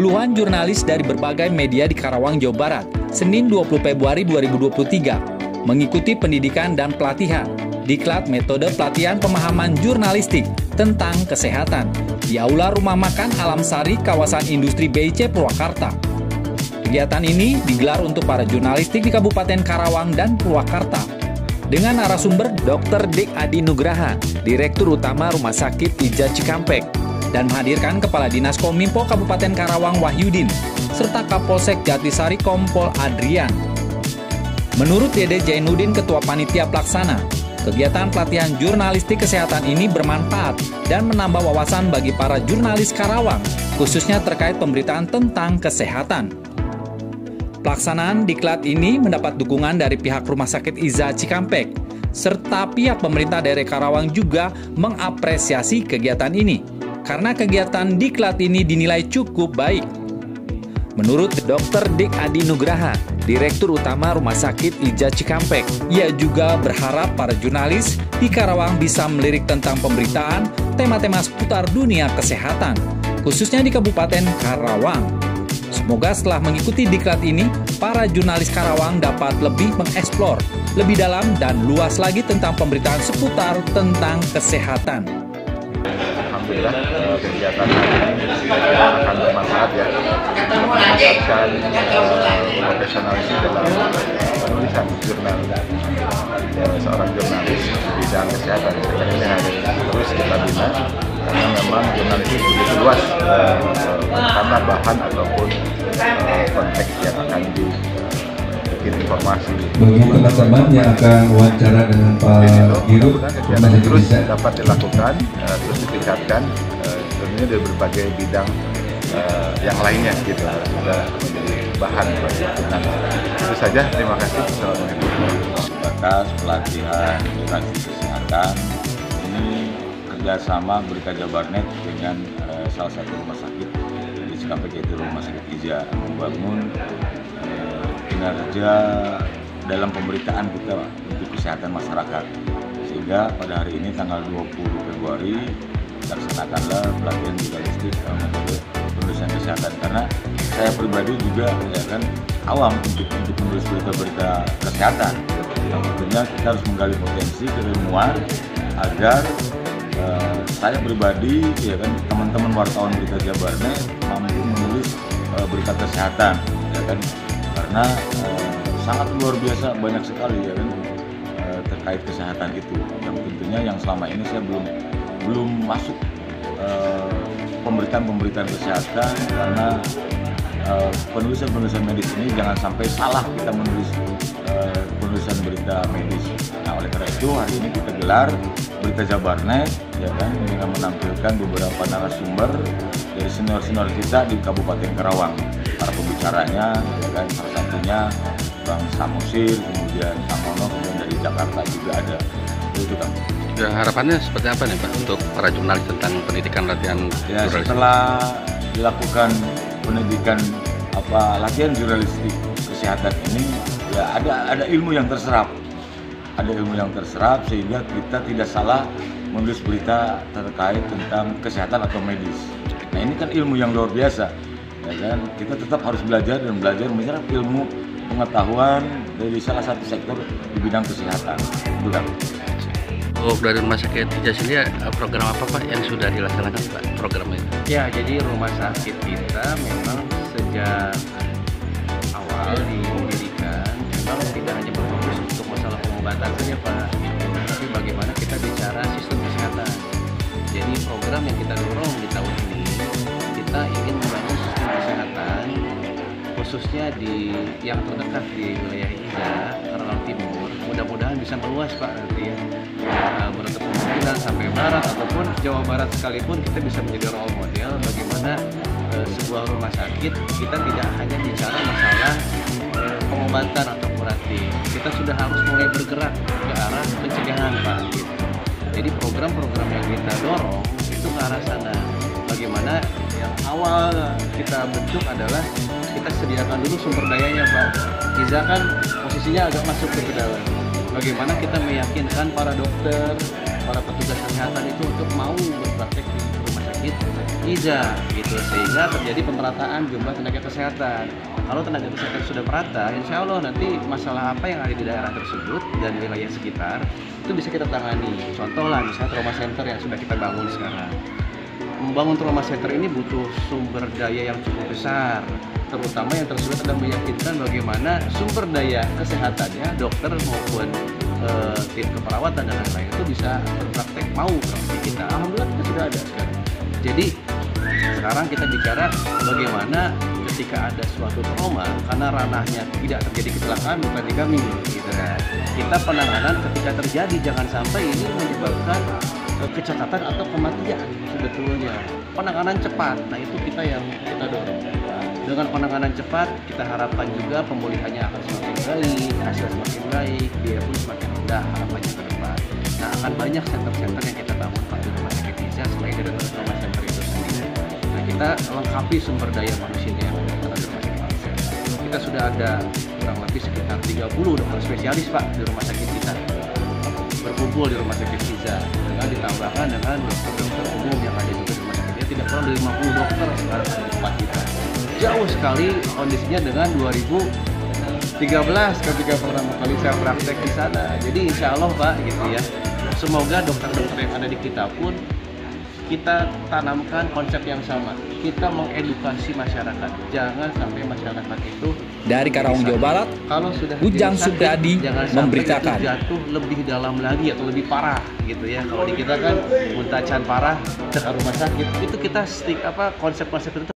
Puluhan jurnalis dari berbagai media di Karawang, Jawa Barat, Senin 20 Februari 2023, mengikuti pendidikan dan pelatihan Diklat Metode Pelatihan Pemahaman Jurnalistik tentang Kesehatan di Aula Rumah Makan Alam Sari, kawasan industri BIC Purwakarta. Kegiatan ini digelar untuk para jurnalistik di Kabupaten Karawang dan Purwakarta, dengan narasumber Dr. Dik Adi Nugraha, Direktur Utama Rumah Sakit Ija Cikampek, dan menghadirkan Kepala Dinas Kominfo Kabupaten Karawang Wahyudin, serta Kapolsek Jatisari Kompol Adrian. Menurut Dede Jainuddin, Ketua Panitia Pelaksana, kegiatan pelatihan jurnalistik kesehatan ini bermanfaat dan menambah wawasan bagi para jurnalis Karawang, khususnya terkait pemberitaan tentang kesehatan. Pelaksanaan diklat ini mendapat dukungan dari pihak Rumah Sakit Ija Cikampek, serta pihak pemerintah daerah Karawang juga mengapresiasi kegiatan ini, karena kegiatan diklat ini dinilai cukup baik. Menurut Dr. Dik Adi Nugraha, Direktur Utama Rumah Sakit Ija Cikampek, ia juga berharap para jurnalis di Karawang bisa melirik tentang pemberitaan tema-tema seputar dunia kesehatan, khususnya di Kabupaten Karawang. Semoga setelah mengikuti diklat ini, para jurnalis Karawang dapat lebih mengeksplor lebih dalam dan luas lagi tentang pemberitaan seputar tentang kesehatan. Alhamdulillah, kegiatan ini akan bermanfaat ya, meningkatkan profesionalisme dalam penulisan jurnal. Seorang jurnalis di bidang kesehatan ini harus terus kita bina, karena memang jurnalis itu begitu luas karena bahan ataupun konteks yang akan dibikin informasi. Bagi teman-teman yang akan wawancara dengan Pak Giro, kegiatan terus dapat dilakukan, terus ditingkatkan, tentunya dari berbagai bidang yang lainnya gitu, sudah menjadi bahan bagi jurnalis. Itu saja, terima kasih. Assalamualaikum. Batas pelatihan jurnalistik kesehatan ini kerjasama Berita Jabarnet dengan salah satu rumah sakit di Cikampek, yaitu Rumah Sakit Ija, membangun kinerja dalam pemberitaan kita untuk kesehatan masyarakat, sehingga pada hari ini tanggal 20 Februari laksanakanlah pelatihan jurnalistik metode penulisan kesehatan, karena saya pribadi juga ya kan awam untuk menulis berita-berita kesehatan. Yang tentunya kita harus menggali potensi keilmuan agar saya pribadi ya kan teman-teman wartawan Berita Jabarnet mampu menulis berita kesehatan ya kan, karena sangat luar biasa banyak sekali ya kan terkait kesehatan itu, yang tentunya yang selama ini saya belum masuk pemberitaan kesehatan, karena penulisan medis ini jangan sampai salah kita menulis penulisan berita medis. Nah, oleh karena itu hari ini kita gelar Berita Jabarnet ya kan, dengan menampilkan beberapa narasumber dari senior kita di Kabupaten Karawang. Para pembicaranya ya kan, salah satunya Bang Samosir, kemudian Samono, kemudian dari Jakarta juga ada. Itu kan. Ya, harapannya seperti apa nih Pak untuk para jurnalis tentang pendidikan latihan ya, jurnalistik? Setelah dilakukan pendidikan latihan jurnalistik kesehatan ini ya ada ilmu yang terserap, sehingga kita tidak salah menulis berita terkait tentang kesehatan atau medis. Nah, ini kan ilmu yang luar biasa ya kan, kita tetap harus belajar menyerap ilmu pengetahuan dari salah satu sektor di bidang kesehatan, itu kan. Dari Rumah Sakit Ija sendiri program apa Pak yang sudah dilaksanakan Pak programnya? Ya, jadi rumah sakit kita memang sejak awal didirikan memang tidak hanya berfokus untuk masalah pengobatan saja Pak, tapi bagaimana kita bicara sistem kesehatan. Jadi program yang kita dorong di tahun ini, kita ingin membangun sistem kesehatan khususnya di yang terdekat di wilayah Ija, Karawang Timur. Mudah-mudahan bisa meluas Pak nanti ya, bertemu kemungkinan sampai barat ataupun Jawa Barat sekalipun kita bisa menjadi role model bagaimana sebuah rumah sakit kita tidak hanya bicara masalah pengobatan atau kuratif, kita sudah harus mulai bergerak ke arah pencegahan Pak gitu. Jadi program-program yang kita dorong itu ke arah sana. Bagaimana yang awal kita bentuk adalah kita sediakan dulu sumber dayanya Pak. Iza kan posisinya agak masuk ke dalam. Bagaimana kita meyakinkan para dokter, para petugas kesehatan itu untuk mau berpraktek di rumah sakit sakit Tiza gitu, sehingga terjadi pemerataan jumlah tenaga kesehatan. Kalau tenaga kesehatan sudah merata, insya Allah nanti masalah apa yang ada di daerah tersebut dan wilayah sekitar itu bisa kita tangani. Contoh lah misalnya trauma center yang sudah kita bangun sekarang. Membangun trauma center ini butuh sumber daya yang cukup besar, terutama yang tersulit adalah meyakinkan bagaimana sumber daya kesehatannya, dokter maupun tim keperawatan dan lain-lain itu bisa berpraktek, mau praktek kita. Alhamdulillah kita sudah ada sekarang. Jadi sekarang kita bicara bagaimana ketika ada suatu trauma, karena ranahnya tidak terjadi kecelakaan bukan di kami gitu kan. Kita penanganan ketika terjadi, jangan sampai ini menyebabkan kecacatan atau kematian sebetulnya. Penanganan cepat, nah itu kita dorong. Dengan penanganan cepat, kita harapkan juga pemulihannya akan semakin baik, hasil semakin baik, biaya pun semakin rendah harapannya ke depan. Nah, akan banyak center-center yang kita bangun di Rumah Sakit Tiza selain dari Trauma Center itu sendiri. Nah, kita lengkapi sumber daya manusianya yang ada di Rumah Sakit Tiza. Kita sudah ada kurang lebih sekitar 30 dokter spesialis Pak di rumah sakit kita, berkumpul di Rumah Sakit Tiza, dengan ditambahkan dengan dokter-dokter umum yang ada juga di rumah sakitnya, tidak kurang dari 50 dokter sekarang di tempat kita. Jauh sekali kondisinya dengan 2013 ketika pertama kali saya praktek di sana. Jadi insya Allah Pak gitu ya, semoga dokter-dokter yang ada di kita pun kita tanamkan konsep yang sama. Kita mengedukasi masyarakat, jangan sampai masyarakat itu. Dari Karawang, Jawa Barat, kalau sudah Ujang sakit, Supriyadi jangan sampai memberitakan. itu jatuh lebih dalam lagi atau lebih parah gitu ya. Kalau di kita kan muntacan parah ke rumah sakit, itu kita konsep-konsep itu